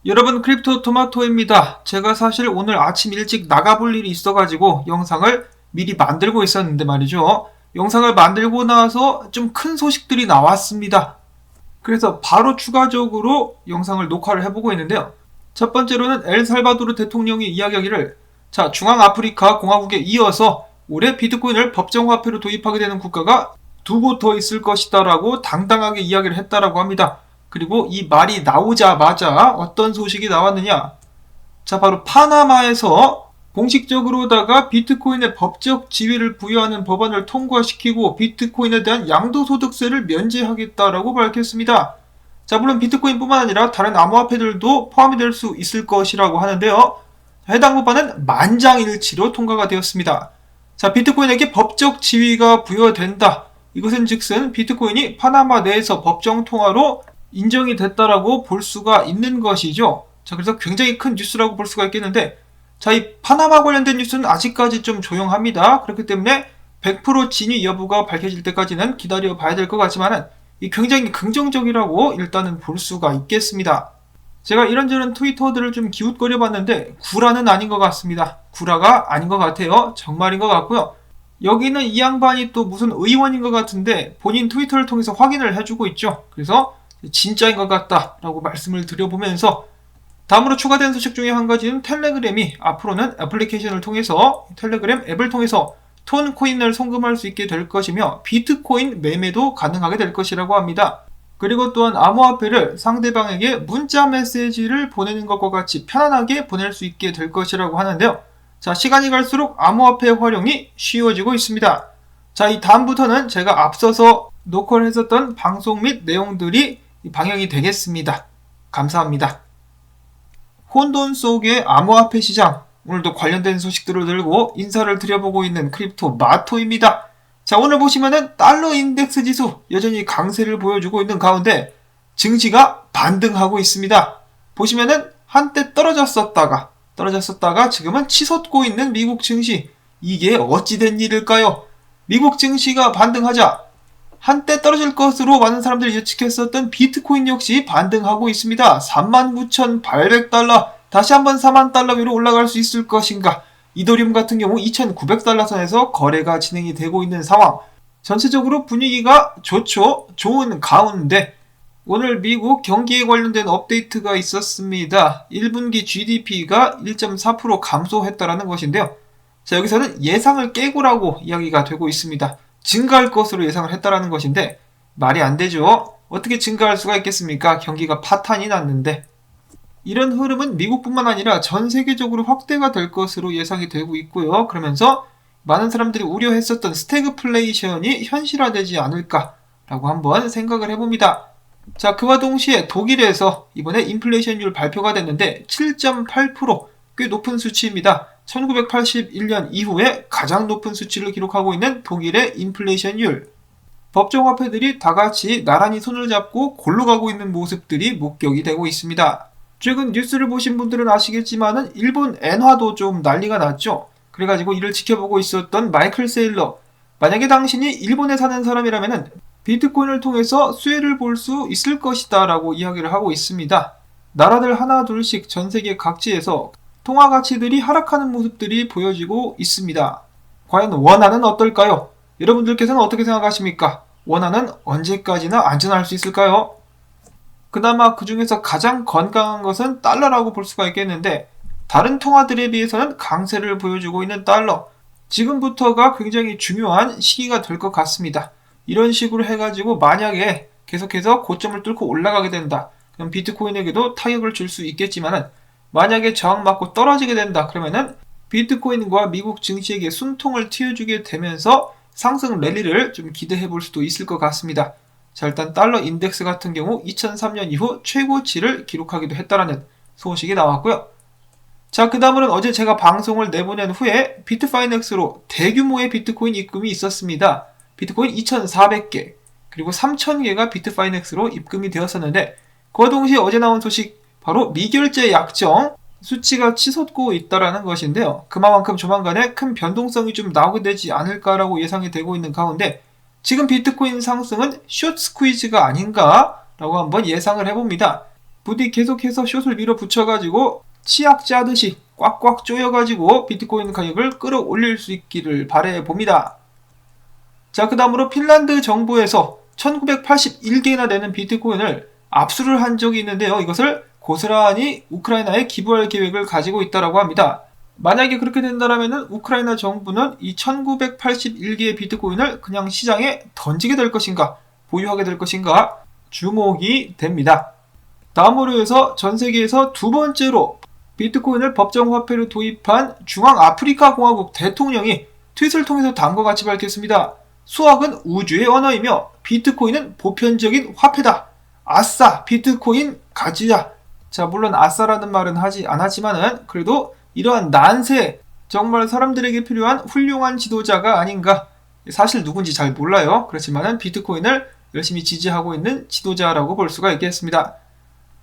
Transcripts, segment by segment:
여러분, 크립토 토마토입니다. 제가 사실 오늘 아침 일찍 나가볼 일이 있어가지고 영상을 미리 만들고 있었는데 말이죠. 영상을 만들고 나서 좀 큰 소식들이 나왔습니다. 그래서 바로 추가적으로 영상을 녹화를 해보고 있는데요. 첫 번째로는 엘살바도르 대통령이 이야기하기를 중앙아프리카 공화국에 이어서 올해 비트코인을 법정화폐로 도입하게 되는 국가가 두 곳 더 있을 것이다 라고 당당하게 이야기를 했다라고 합니다. 그리고 이 말이 나오자마자 어떤 소식이 나왔느냐? 바로 파나마에서 공식적으로다가 비트코인의 법적 지위를 부여하는 법안을 통과시키고 비트코인에 대한 양도소득세를 면제하겠다라고 밝혔습니다. 물론 비트코인뿐만 아니라 다른 암호화폐들도 포함이 될 수 있을 것이라고 하는데요. 해당 법안은 만장일치로 통과가 되었습니다. 비트코인에게 법적 지위가 부여된다. 이것은 즉슨 비트코인이 파나마 내에서 법정 통화로 인정이 됐다라고 볼 수가 있는 것이죠. 그래서 굉장히 큰 뉴스라고 볼 수가 있겠는데, 이 파나마 관련된 뉴스는 아직까지 좀 조용합니다. 그렇기 때문에 100% 진위 여부가 밝혀질 때까지는 기다려 봐야 될 것 같지만은 굉장히 긍정적이라고 일단은 볼 수가 있겠습니다. 제가 이런저런 트위터들을 좀 기웃거려 봤는데 구라는 아닌 것 같습니다. 구라가 아닌 것 같아요. 정말인 것 같고요. 여기는 이 양반이 또 무슨 의원인 것 같은데 본인 트위터를 통해서 확인을 해주고 있죠. 그래서 진짜인 것 같다라고 말씀을 드려보면서, 다음으로 추가된 소식 중에 한 가지는 텔레그램이 앞으로는 애플리케이션을 통해서, 텔레그램 앱을 통해서 톤코인을 송금할 수 있게 될 것이며 비트코인 매매도 가능하게 될 것이라고 합니다. 그리고 또한 암호화폐를 상대방에게 문자 메시지를 보내는 것과 같이 편안하게 보낼 수 있게 될 것이라고 하는데요. 시간이 갈수록 암호화폐 활용이 쉬워지고 있습니다. 이 다음부터는 제가 앞서서 녹화를 했었던 방송 및 내용들이 방영이 되겠습니다. 감사합니다. 혼돈 속의 암호화폐 시장, 오늘도 관련된 소식들을 들고 인사를 드려보고 있는 크립토 마토입니다. 오늘 보시면은 달러 인덱스 지수 여전히 강세를 보여주고 있는 가운데 증시가 반등하고 있습니다. 보시면은 한때 떨어졌었다가 지금은 치솟고 있는 미국 증시, 이게 어찌된 일일까요? 미국 증시가 반등하자 한때 떨어질 것으로 많은 사람들이 예측했었던 비트코인 역시 반등하고 있습니다. 39,800달러, 다시 한번 40,000달러 위로 올라갈 수 있을 것인가? 이더리움 같은 경우 2,900달러 선에서 거래가 진행이 되고 있는 상황. 전체적으로 분위기가 좋죠. 좋은 가운데 오늘 미국 경기에 관련된 업데이트가 있었습니다. 1분기 GDP가 1.4% 감소했다라는 것인데요. 여기서는 예상을 깨고라고 이야기가 되고 있습니다. 증가할 것으로 예상을 했다라는 것인데 말이 안 되죠. 어떻게 증가할 수가 있겠습니까? 경기가 파탄이 났는데. 이런 흐름은 미국뿐만 아니라 전 세계적으로 확대가 될 것으로 예상이 되고 있고요. 그러면서 많은 사람들이 우려했었던 스태그플레이션이 현실화되지 않을까라고 한번 생각을 해봅니다. 그와 동시에 독일에서 이번에 인플레이션율 발표가 됐는데 7.8%, 꽤 높은 수치입니다. 1981년 이후에 가장 높은 수치를 기록하고 있는 독일의 인플레이션율. 법정화폐들이 다같이 나란히 손을 잡고 골로 가고 있는 모습들이 목격이 되고 있습니다. 최근 뉴스를 보신 분들은 아시겠지만은 일본 엔화도 좀 난리가 났죠. 그래가지고 이를 지켜보고 있었던 마이클 세일러, 만약에 당신이 일본에 사는 사람이라면은 비트코인을 통해서 수혜를 볼 수 있을 것이다 라고 이야기를 하고 있습니다. 나라들 하나 둘씩 전 세계 각지에서 통화 가치들이 하락하는 모습들이 보여지고 있습니다. 과연 원화는 어떨까요? 여러분들께서는 어떻게 생각하십니까? 원화는 언제까지나 안전할 수 있을까요? 그나마 그 중에서 가장 건강한 것은 달러라고 볼 수가 있겠는데, 다른 통화들에 비해서는 강세를 보여주고 있는 달러, 지금부터가 굉장히 중요한 시기가 될 것 같습니다. 이런 식으로 해가지고 만약에 계속해서 고점을 뚫고 올라가게 된다, 그럼 비트코인에게도 타격을 줄 수 있겠지만은, 만약에 저항 맞고 떨어지게 된다 그러면은 비트코인과 미국 증시에게 숨통을 틔워주게 되면서 상승 랠리를 좀 기대해 볼 수도 있을 것 같습니다. 일단 달러 인덱스 같은 경우 2003년 이후 최고치를 기록하기도 했다라는 소식이 나왔고요. 그 다음으로는 어제 제가 방송을 내보낸 후에 비트파이넥스로 대규모의 비트코인 입금이 있었습니다. 비트코인 2,400개, 그리고 3,000개가 비트파이넥스로 입금이 되었었는데, 그와 동시에 어제 나온 소식, 바로 미결제 약정 수치가 치솟고 있다라는 것인데요. 그만큼 조만간에 큰 변동성이 좀 나오게 되지 않을까라고 예상이 되고 있는 가운데, 지금 비트코인 상승은 숏 스퀴즈가 아닌가라고 한번 예상을 해봅니다. 부디 계속해서 숏을 밀어붙여가지고 치약 짜듯이 꽉꽉 조여가지고 비트코인 가격을 끌어올릴 수 있기를 바라봅니다. 자, 그 다음으로 핀란드 정부에서 1981개나 되는 비트코인을 압수를 한 적이 있는데요. 이것을 고스란히 우크라이나에 기부할 계획을 가지고 있다고 합니다. 만약에 그렇게 된다면 우크라이나 정부는 이 1981개의 비트코인을 그냥 시장에 던지게 될 것인가, 보유하게 될 것인가 주목이 됩니다. 다음으로 해서 전 세계에서 두 번째로 비트코인을 법정화폐로 도입한 중앙아프리카 공화국 대통령이 트윗을 통해서 다음과 같이 밝혔습니다. 수학은 우주의 언어이며 비트코인은 보편적인 화폐다. 아싸, 비트코인 가지자. 자, 물론 아싸라는 말은 하지 않았지만은 그래도 이러한 난세, 정말 사람들에게 필요한 훌륭한 지도자가 아닌가. 사실 누군지 잘 몰라요. 그렇지만은 비트코인을 열심히 지지하고 있는 지도자라고 볼 수가 있겠습니다.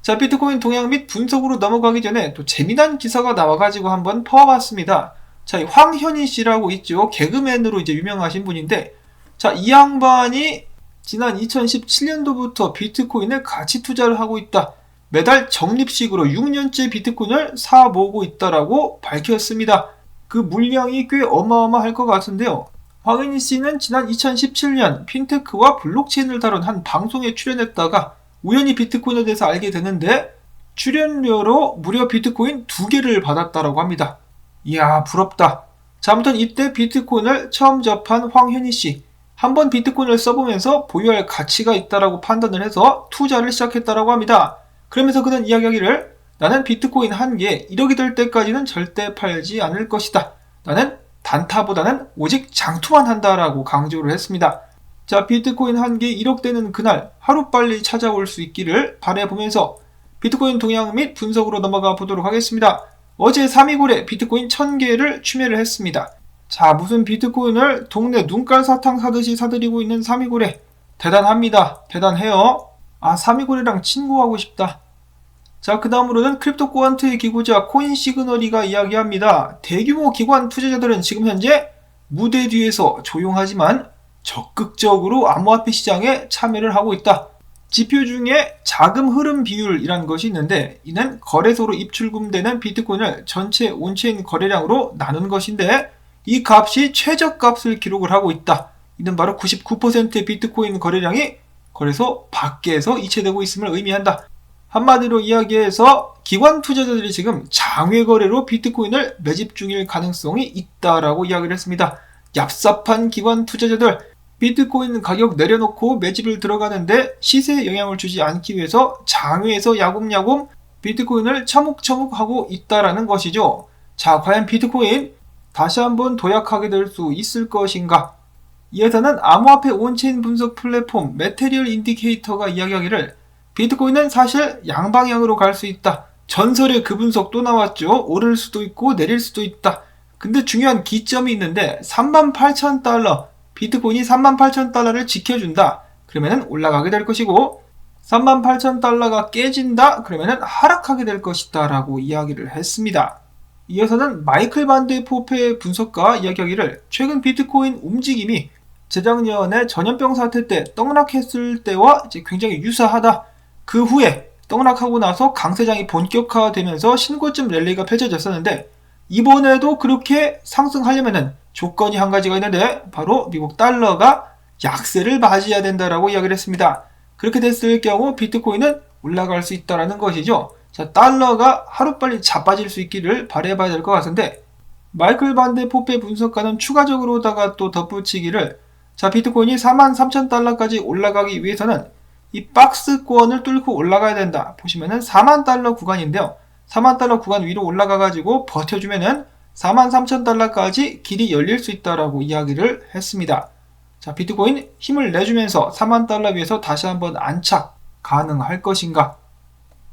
자, 비트코인 동향 및 분석으로 넘어가기 전에 또 재미난 기사가 나와가지고 한번 퍼와봤습니다. 자, 이 황현희 씨라고 있죠. 개그맨으로 이제 유명하신 분인데, 자, 이 양반이 지난 2017년도부터 비트코인에 가치 투자를 하고 있다. 매달 적립식으로 6년째 비트코인을 사 모으고 있다라고 밝혔습니다. 그 물량이 꽤 어마어마할 것 같은데요. 황현희 씨는 지난 2017년 핀테크와 블록체인을 다룬 한 방송에 출연했다가 우연히 비트코인에 대해서 알게 되는데 출연료로 무려 비트코인 2개를 받았다라고 합니다. 이야, 부럽다. 자, 아무튼 이때 비트코인을 처음 접한 황현희 씨. 한번 비트코인을 써보면서 보유할 가치가 있다라고 판단을 해서 투자를 시작했다라고 합니다. 그러면서 그는 이야기하기를 나는 비트코인 한 개 1억이 될 때까지는 절대 팔지 않을 것이다. 나는 단타보다는 오직 장투만 한다라고 강조를 했습니다. 자, 비트코인 한 개 1억 되는 그날 하루빨리 찾아올 수 있기를 바라보면서 비트코인 동향 및 분석으로 넘어가 보도록 하겠습니다. 어제 3.29에 비트코인 1000개를 추매를 했습니다. 자, 무슨 비트코인을 동네 눈깔 사탕 사듯이 사들이고 있는 3.29래. 대단합니다. 대단해요. 아, 3.29래랑 친구하고 싶다. 자, 그 다음으로는 크립토 쿼안트의 기구자 코인 시그널이가 이야기합니다. 대규모 기관 투자자들은 지금 현재 무대 뒤에서 조용하지만 적극적으로 암호화폐 시장에 참여를 하고 있다. 지표 중에 자금 흐름 비율이라는 것이 있는데 이는 거래소로 입출금되는 비트코인을 전체 온체인 거래량으로 나눈 것인데 이 값이 최저값을 기록을 하고 있다. 이는 바로 99%의 비트코인 거래량이 거래소 밖에서 이체되고 있음을 의미한다. 한마디로 이야기해서 기관 투자자들이 지금 장외 거래로 비트코인을 매집 중일 가능성이 있다라고 이야기를 했습니다. 얍삽한 기관 투자자들, 비트코인 가격 내려놓고 매집을 들어가는데 시세에 영향을 주지 않기 위해서 장외에서 야금야금 비트코인을 처묵처묵하고 있다라는 것이죠. 자, 과연 비트코인 다시 한번 도약하게 될 수 있을 것인가? 이에서는 암호화폐 온체인 분석 플랫폼 메테리얼 인디케이터가 이야기하기를 비트코인은 사실 양방향으로 갈 수 있다. 전설의 그 분석도 나왔죠. 오를 수도 있고 내릴 수도 있다. 근데 중요한 기점이 있는데 38,000달러, 비트코인이 38,000달러를 지켜준다. 그러면은 올라가게 될 것이고 38,000달러가 깨진다. 그러면은 하락하게 될 것이다 라고 이야기를 했습니다. 이어서는 마이클 반데 포페 분석가 이야기하기를 최근 비트코인 움직임이 재작년에 전염병 사태 때 떡락했을 때와 이제 굉장히 유사하다. 그 후에 떡락하고 나서 강세장이 본격화되면서 신고점 랠리가 펼쳐졌었는데 이번에도 그렇게 상승하려면은 조건이 한 가지가 있는데 바로 미국 달러가 약세를 맞이해야 된다라고 이야기를 했습니다. 그렇게 됐을 경우 비트코인은 올라갈 수 있다라는 것이죠. 자, 달러가 하루빨리 자빠질 수 있기를 바라봐야 될 것 같은데 마이클 반데 포페 분석가는 추가적으로다가 또 덧붙이기를 자, 비트코인이 43,000달러까지 올라가기 위해서는 이 박스권을 뚫고 올라가야 된다. 보시면은 4만 달러 구간인데요. 4만 달러 구간 위로 올라가가지고 버텨주면은 43,000달러까지 길이 열릴 수 있다라고 이야기를 했습니다. 자, 비트코인 힘을 내주면서 4만 달러 위에서 다시 한번 안착 가능할 것인가?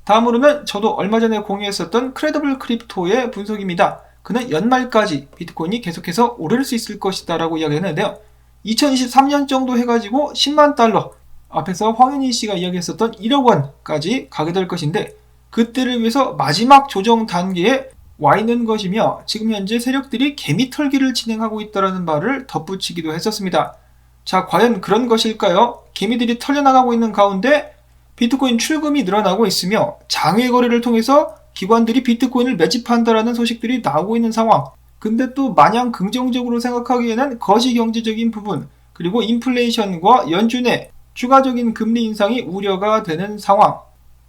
다음으로는 저도 얼마 전에 공유했었던 크레더블 크립토의 분석입니다. 그는 연말까지 비트코인이 계속해서 오를 수 있을 것이다 라고 이야기했는데요. 2023년 정도 해가지고 10만 달러, 앞에서 황현희 씨가 이야기했었던 1억 원까지 가게 될 것인데 그때를 위해서 마지막 조정 단계에 와 있는 것이며 지금 현재 세력들이 개미털기를 진행하고 있다는 말을 덧붙이기도 했었습니다. 자, 과연 그런 것일까요? 개미들이 털려나가고 있는 가운데 비트코인 출금이 늘어나고 있으며 장외 거래를 통해서 기관들이 비트코인을 매집한다라는 소식들이 나오고 있는 상황. 근데 또 마냥 긍정적으로 생각하기에는 거시 경제적인 부분, 그리고 인플레이션과 연준의 추가적인 금리 인상이 우려가 되는 상황.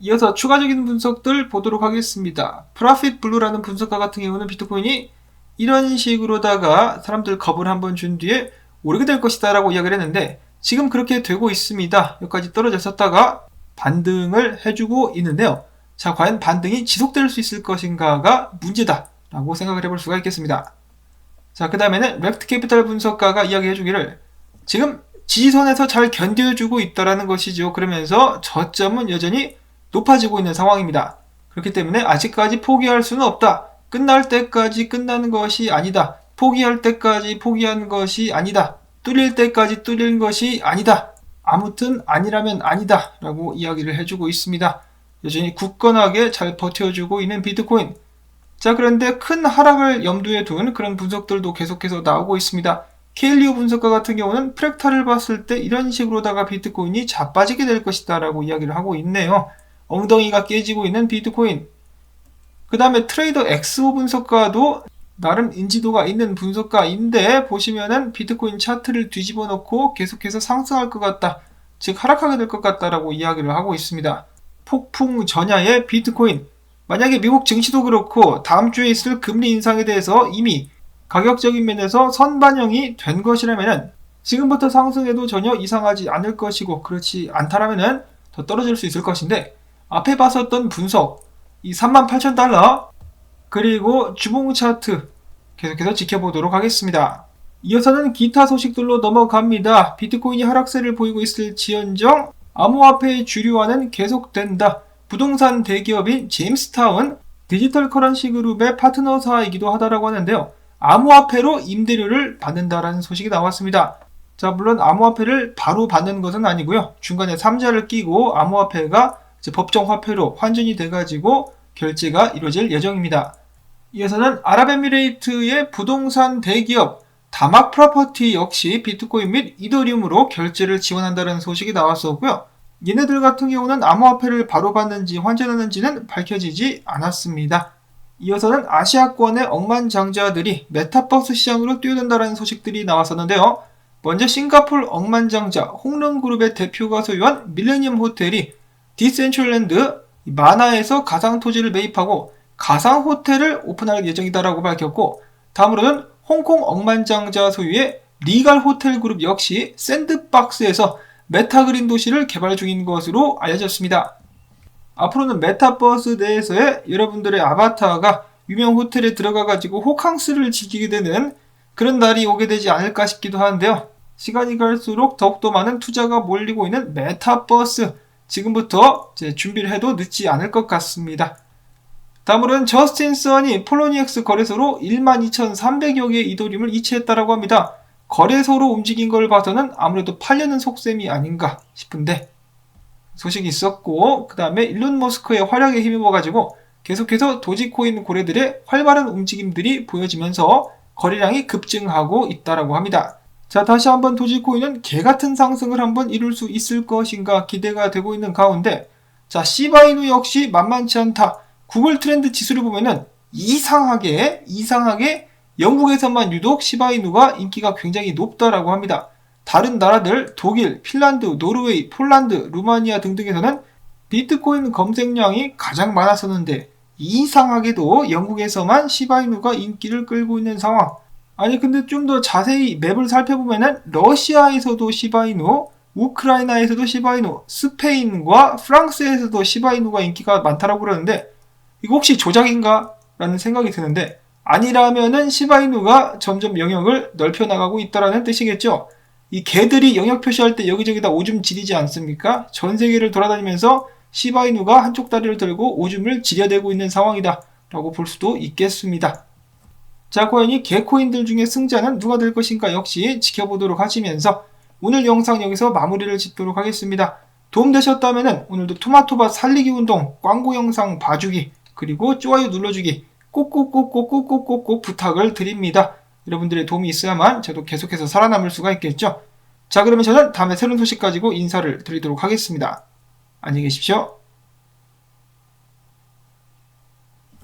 이어서 추가적인 분석들 보도록 하겠습니다. 프로핏 블루라는 분석가 같은 경우는 비트코인이 이런 식으로다가 사람들 겁을 한번 준 뒤에 오르게 될 것이다 라고 이야기를 했는데 지금 그렇게 되고 있습니다. 여기까지 떨어졌었다가 반등을 해주고 있는데요. 자, 과연 반등이 지속될 수 있을 것인가가 문제다 라고 생각을 해볼 수가 있겠습니다. 자, 그 다음에는 렉트 캐피탈 분석가가 이야기해주기를 지금 지지선에서 잘 견뎌주고 있다라는 것이죠. 그러면서 저점은 여전히 높아지고 있는 상황입니다. 그렇기 때문에 아직까지 포기할 수는 없다. 끝날 때까지 끝나는 것이 아니다. 포기할 때까지 포기하는 것이 아니다. 뚫릴 때까지 뚫린 것이 아니다. 아무튼 아니라면 아니다 라고 이야기를 해주고 있습니다. 여전히 굳건하게 잘 버텨주고 있는 비트코인. 자, 그런데 큰 하락을 염두에 둔 그런 분석들도 계속해서 나오고 있습니다. 케일리오 분석가 같은 경우는 프랙탈을 봤을 때 이런 식으로다가 비트코인이 자빠지게 될 것이다 라고 이야기를 하고 있네요. 엉덩이가 깨지고 있는 비트코인. 그 다음에 트레이더 엑스오 분석가도 나름 인지도가 있는 분석가인데 보시면은 비트코인 차트를 뒤집어 놓고 계속해서 상승할 것 같다. 즉 하락하게 될 것 같다라고 이야기를 하고 있습니다. 폭풍 전야의 비트코인. 만약에 미국 증시도 그렇고 다음 주에 있을 금리 인상에 대해서 이미 가격적인 면에서 선반영이 된 것이라면은 지금부터 상승해도 전혀 이상하지 않을 것이고 그렇지 않다라면은 더 떨어질 수 있을 것인데 앞에 봤었던 분석 이 38,000달러 그리고 주봉 차트 계속해서 지켜보도록 하겠습니다. 이어서는 기타 소식들로 넘어갑니다. 비트코인이 하락세를 보이고 있을 지연정 암호화폐의 주류화는 계속된다. 부동산 대기업인 제임스타운 디지털 커런시 그룹의 파트너사이기도 하다라고 하는데요. 암호화폐로 임대료를 받는다라는 소식이 나왔습니다. 자, 물론 암호화폐를 바로 받는 것은 아니고요. 중간에 삼자를 끼고 암호화폐가 법정 화폐로 환전이 돼가지고 결제가 이루어질 예정입니다. 이어서는 아랍에미레이트의 부동산 대기업 다막 프로퍼티 역시 비트코인 및 이더리움으로 결제를 지원한다는 소식이 나왔었고요. 얘네들 같은 경우는 암호화폐를 바로 받는지 환전하는지는 밝혀지지 않았습니다. 이어서는 아시아권의 억만장자들이 메타버스 시장으로 뛰어든다는 소식들이 나왔었는데요. 먼저 싱가포르 억만장자 홍름그룹의 대표가 소유한 밀레니엄 호텔이 디센츄럴랜드 마나에서 가상토지를 매입하고 가상호텔을 오픈할 예정이다라고 밝혔고 다음으로는 홍콩 억만장자 소유의 리갈 호텔 그룹 역시 샌드박스에서 메타그린 도시를 개발 중인 것으로 알려졌습니다. 앞으로는 메타버스 내에서의 여러분들의 아바타가 유명 호텔에 들어가가지고 호캉스를 즐기게 되는 그런 날이 오게 되지 않을까 싶기도 하는데요. 시간이 갈수록 더욱더 많은 투자가 몰리고 있는 메타버스 지금부터 준비를 해도 늦지 않을 것 같습니다. 다음으로는 저스틴 선이 폴로니엑스 거래소로 12,300여 개의 이더리움을 이체했다라고 합니다. 거래소로 움직인 걸 봐서는 아무래도 팔려는 속셈이 아닌가 싶은데 소식이 있었고 그 다음에 일론 머스크의 활약에 힘입어가지고 계속해서 도지코인 고래들의 활발한 움직임들이 보여지면서 거래량이 급증하고 있다라고 합니다. 자, 다시 한번 도지코인은 개같은 상승을 한번 이룰 수 있을 것인가 기대가 되고 있는 가운데 자, 시바이누 역시 만만치 않다. 구글 트렌드 지수를 보면은 이상하게 영국에서만 유독 시바이누가 인기가 굉장히 높다라고 합니다. 다른 나라들 독일, 핀란드, 노르웨이, 폴란드, 루마니아 등등에서는 비트코인 검색량이 가장 많았었는데 이상하게도 영국에서만 시바이누가 인기를 끌고 있는 상황. 아니 근데 좀 더 자세히 맵을 살펴보면은 러시아에서도 시바이누, 우크라이나에서도 시바이누, 스페인과 프랑스에서도 시바이누가 인기가 많다라고 그러는데 이거 혹시 조작인가? 라는 생각이 드는데 아니라면은 시바이누가 점점 영역을 넓혀나가고 있다라는 뜻이겠죠. 이 개들이 영역 표시할 때 여기저기다 오줌 지리지 않습니까? 전 세계를 돌아다니면서 시바이누가 한쪽 다리를 들고 오줌을 지려대고 있는 상황이다 라고 볼 수도 있겠습니다. 자, 과연 이 개코인들 중에 승자는 누가 될 것인가 역시 지켜보도록 하시면서 오늘 영상 여기서 마무리를 짓도록 하겠습니다. 도움되셨다면 오늘도 토마토밭 살리기 운동 광고 영상 봐주기 그리고 좋아요 눌러주기 꼭꼭꼭꼭꼭꼭꼭 부탁을 드립니다. 여러분들의 도움이 있어야만 저도 계속해서 살아남을 수가 있겠죠. 자, 그러면 저는 다음에 새로운 소식 가지고 인사를 드리도록 하겠습니다. 안녕히 계십시오.